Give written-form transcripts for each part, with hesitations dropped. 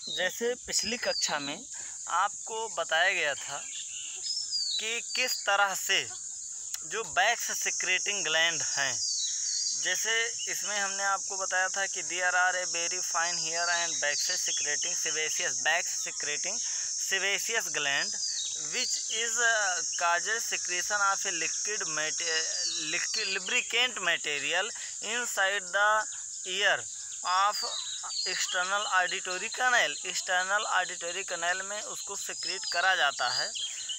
जैसे पिछली कक्षा में आपको बताया गया था कि किस तरह से जो वैक्स सिक्रेटिंग ग्लैंड हैं, जैसे इसमें हमने आपको बताया था कि there are a very fine hair and wax secreting sebaceous gland which is causes secretion of a liquid lubricant material inside the ear of external auditory canal में उसको secrete करा जाता है।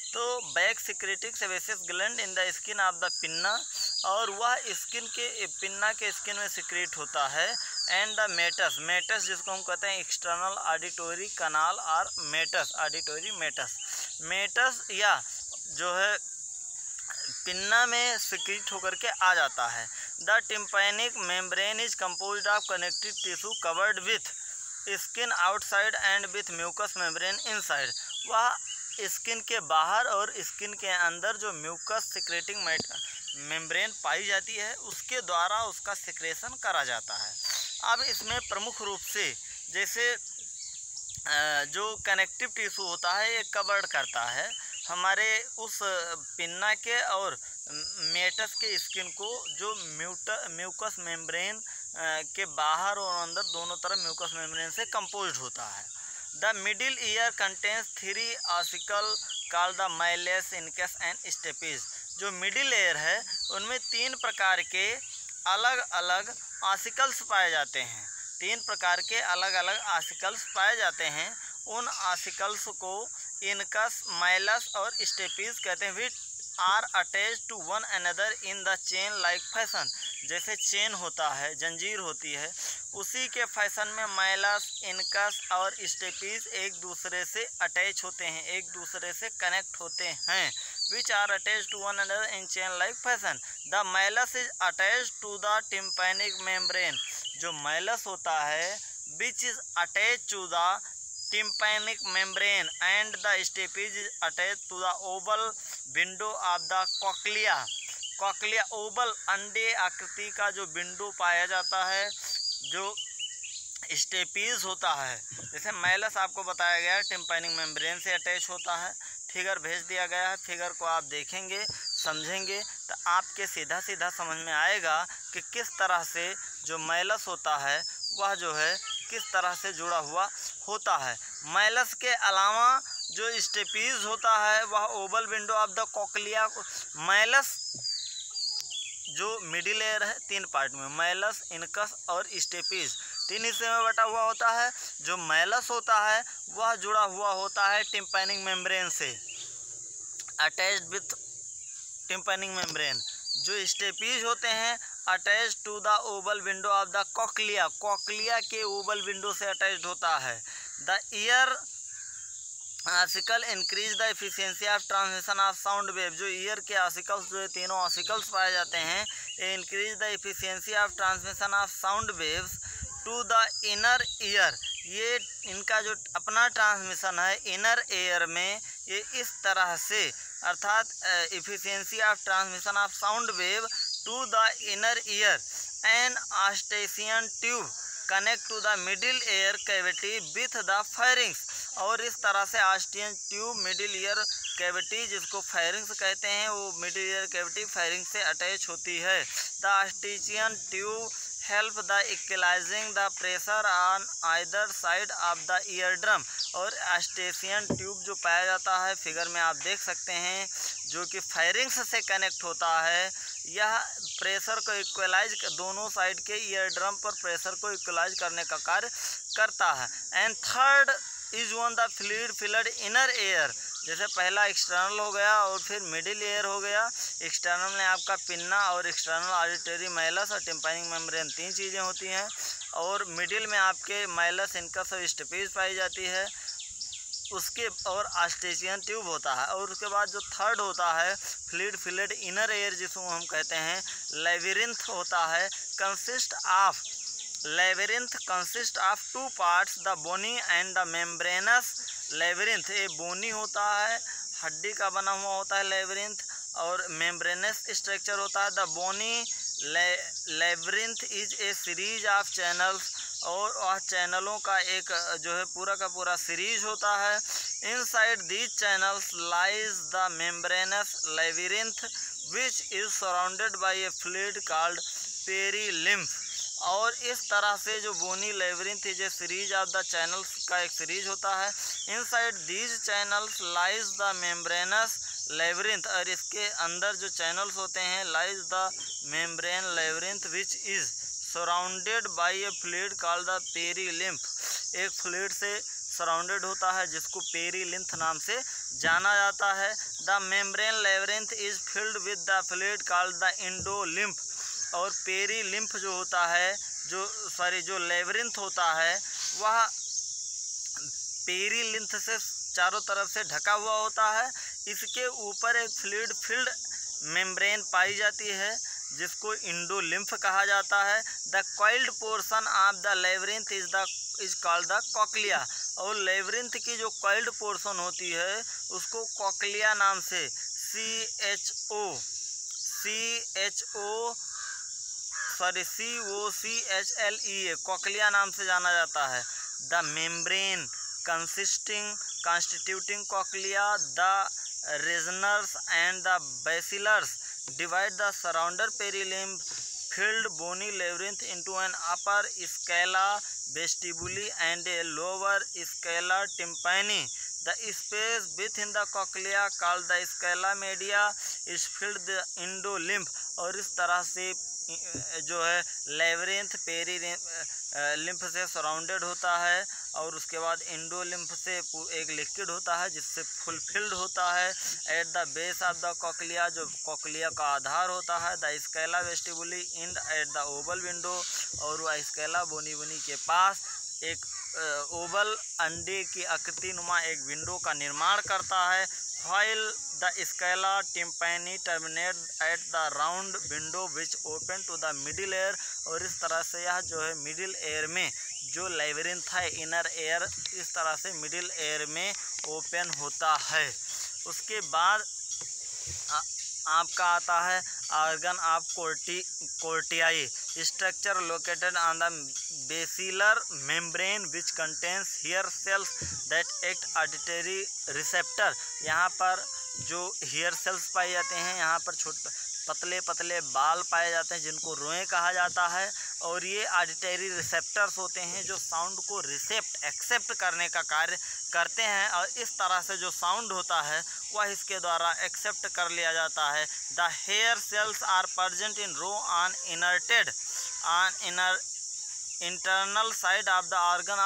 तो back secreting sebaceous gland in the skin of the pinna, और वह skin के pinna के स्किन में सिक्रेट होता है। एंड द मेटस जिसको हम कहते हैं एक्सटर्नल ऑडिटरी कनाल और मेटस या जो है पिन्ना में सिक्रेट होकर के आ जाता है। The tympanic membrane is composed of connective tissue covered with skin outside and with mucous membrane inside. वह स्किन के बाहर और स्किन के अंदर जो म्यूकस सिक्रेटिंग मेम्ब्रेन पाई जाती है उसके द्वारा उसका सिक्रेशन करा जाता है। अब इसमें प्रमुख रूप से जैसे जो कनेक्टिव टिश्यू होता है ये कवर्ड करता है हमारे उस पिन्ना के और मेटस के स्किन को, जो म्यूकस मेम्ब्रेन के बाहर और अंदर दोनों तरफ म्यूकस मेम्ब्रेन से कंपोज्ड होता है। The middle ear contains 3 ossicle called the malleus, incus and stapes. जो मिडिल ईयर है उनमें 3 प्रकार के अलग अलग ऑसिकल्स पाए जाते हैं। 3 प्रकार के अलग अलग ऑसिकल्स पाए जाते हैं। उन ऑसिकल्स को इनकस, माइलस और स्टेपीज कहते हैं। Which are attach to one another in the chain like fashion. जैसे चेन होता है, जंजीर होती है, उसी के फैशन में माइलस, इनकस और स्टेपीज एक दूसरे से अटैच होते हैं, एक दूसरे से कनेक्ट होते हैं। Which are attach to one another in chain like fashion. The malleus is attach to the tympanic membrane. जो माइलस होता है which is attach to the tympanic membrane and the stapes is attached to the oval window of the cochlea। Oval अंडे आकृति का जो window पाया जाता है, जो स्टेपीज होता है। जैसे माइलस आपको बताया गया है टिम्पैनिक मेम्ब्रेन से अटैच होता है। फिगर भेज दिया गया है, फिगर को आप देखेंगे, समझेंगे तो आपके सीधा सीधा समझ में आएगा कि किस तरह से जो माइलस होता है वह जो है किस तरह से जुड़ा हुआ होता है। माइलस के अलावा जो स्टेपीज होता है वह oval window of the cochlea. Malleus जो मिडिल लेयर है 3 पार्ट में, माइलस, इनकस और स्टेपीज 3 हिस्से में बटा हुआ होता है। जो माइलस होता है वह जुड़ा हुआ होता है टिम्पैनिक मेम्ब्रेन से, अटैच्ड विथ टिम्पैनिक मेम्ब्रेन। जो स्टेपीज होते हैं attach to the oval window of the cochlea, cochlea के ओवल विंडो से अटैच्ड होता है। The ear ossicle increase the efficiency of transmission of sound wave. जो ईयर के ऑसिकल्स जो तीनों ऑसिकल्स पाए जाते हैं ये increase the efficiency of transmission of sound waves to the inner ear. ये इनका जो अपना ट्रांसमिशन है इनर ईयर में ये इस तरह से, अर्थात efficiency of transmission of sound wave to the inner ear an Eustachian tube connect to the middle ear cavity with the pharynx. और इस तरह से Eustachian tube middle ear cavity जिसको फायरिंग्स कहते हैं वो मिडिल ईयर कैविटी फायरिंग से attach होती है। The Eustachian tube help the equalising the pressure on either side of the eardrum. और ऑस्टेशियन ट्यूब जो पाया जाता है फिगर में आप देख सकते हैं जो कि फायरिंग्स से कनेक्ट होता है, यह प्रेशर को इक्वलाइज, दोनों साइड के ईयर ड्रम पर प्रेशर को इक्वलाइज करने का कार्य करता है। And third is one the fluid filled inner air. जैसे पहला एक्सटर्नल हो गया और फिर मिडिल एयर हो गया। एक्सटर्नल में आपका पिन्ना और एक्सटर्नल ऑडिटरी माइलस और टिम्पैनिक मेम्ब्रेन 3 चीज़ें होती हैं, और मिडिल में आपके माइलस, इनकस और स्टेपीज पाई जाती है, उसके और ऑस्टेशियन ट्यूब होता है। और उसके बाद जो थर्ड होता है फ्लूइड फिल्ड इनर एयर जिसको हम कहते हैं लेबिरिंथ होता है। Labyrinth consist of 2 parts, the bony and the membranous. Labyrinth ये बोनी होता है, हड्डी का बना हुआ होता है लेबिरिंथ, और मेम्ब्रेनस स्ट्रक्चर होता है। The bony labyrinth is a series of channels, और वह चैनलों का एक जो है पूरा का पूरा सीरीज होता है। Inside these channels lies the membranous labyrinth which is surrounded by a fluid called perilymph. और इस तरह से जो bony labyrinth is a series of the channels का एक सीरीज होता है। Inside these channels lies the membranous labyrinth, और इसके अंदर जो चैनल्स होते हैं lies the membrane labyrinth which is surrounded by a fluid called the perilymph. एक फ्लूइड से सराउंडेड होता है जिसको पेरीलिम्फ नाम से जाना जाता है। The membrane labyrinth is filled with the fluid called the endolymph. और पेरीलिम्फ जो होता है, जो लेबिरिंथ होता है वह पेरीलिम्फ से चारों तरफ से ढका हुआ होता है। इसके ऊपर एक फ्लूइड फिल्ड मेम्ब्रेन पाई जाती है जिसको इंडोलिम्फ कहा जाता है। The coiled portion of the labyrinth is called the cochlea. और लेबिरिंथ की जो कॉइल्ड पोर्शन होती है उसको कॉक्लिया नाम से COCHLEA कॉक्लिया नाम से जाना जाता है। The membrane constituting cochlea, the resoners and the bacillars divide the surrounder perilimb filled bony labyrinth into an upper scala vestibuli and a lower scala tympani. The space within the cochlea called the scala media is filled the endolymph। और इस तरह से जो है labyrinth पेरीलिम्फ से surrounded होता है, और उसके बाद इंडोलिम्फ से एक लिक्विड होता है जिससे फुलफिल्ड होता है। At the base of the cochlea, जो कॉक्लिया का आधार होता है, the scala vestibuli end at the oval window, और वह स्केला बोनी के पास एक ओवल अंडे की आकृति नुमा एक विंडो का निर्माण करता है। while the scala tympani terminate at the round window which open to the middle ear। और इस तरह से यह जो है मिडिल एयर में जो लेबिरिंथ है इनर एयर इस तरह से मिडिल एयर में ओपन होता है। उसके बाद आपका आता है organ of Corti, structure located on the basilar membrane which contains hair cells that act auditory receptor. यहाँ पर जो हेयर सेल्स पाए जाते हैं, यहाँ पर छोटे पतले पतले बाल पाए जाते हैं जिनको रोए कहा जाता है, और ये ऑडिटरी रिसेप्टर्स होते हैं जो साउंड को एक्सेप्ट करने का कार्य करते हैं, और इस तरह से जो साउंड होता है वह इसके द्वारा एक्सेप्ट कर लिया जाता है। The hair cells are present in row on inner internal side of the organ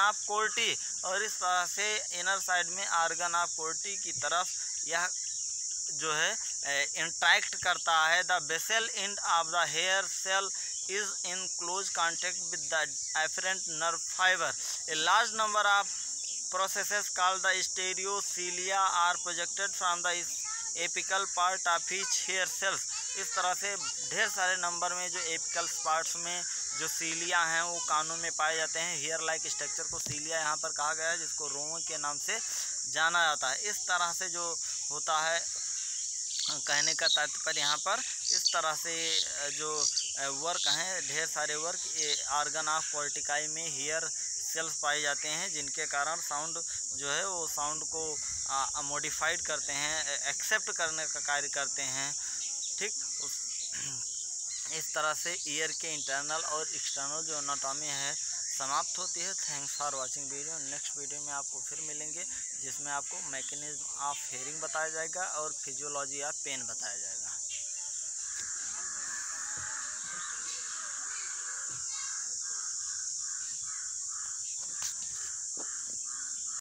of Corti. और इस तरह से इनर साइड में ऑर्गन ऑफ कोर्टी की तरफ यह जो है इंटरैक्ट करता है। The basal end of the hair cell is in close contact with the afferent nerve fiber. A large number of processes called the stereocilia are projected from the apical part of each hair cells। इस तरह से ढेर सारे number में जो apical parts में जो सीलिया हैं वो कानों में पाए जाते हैं। हेयर लाइक स्ट्रक्चर को सीलिया यहाँ पर कहा गया है जिसको रोमों के नाम से जाना जाता है। इस तरह से जो होता है कहने का तात्पर्य यहाँ पर इस तरह से जो वर्क हैं ढेर सारे वर्क ऑर्गन ऑफ कोर्टिकाई में हेयर सेल्स पाए जाते हैं जिनके कारण साउंड जो है वो साउंड को मॉडिफाइड करते हैं, एक्सेप्ट करने का कार्य करते हैं। ठीक, इस तरह से ईयर के इंटरनल और एक्सटर्नल जो एनाटॉमी है समाप्त होती है। Thanks for watching video. Next video में आपको फिर मिलेंगे जिसमें आपको मैकेनिज्म ऑफ हेयरिंग बताया जाएगा और फिजियोलॉजी ऑफ पेन बताया जाएगा।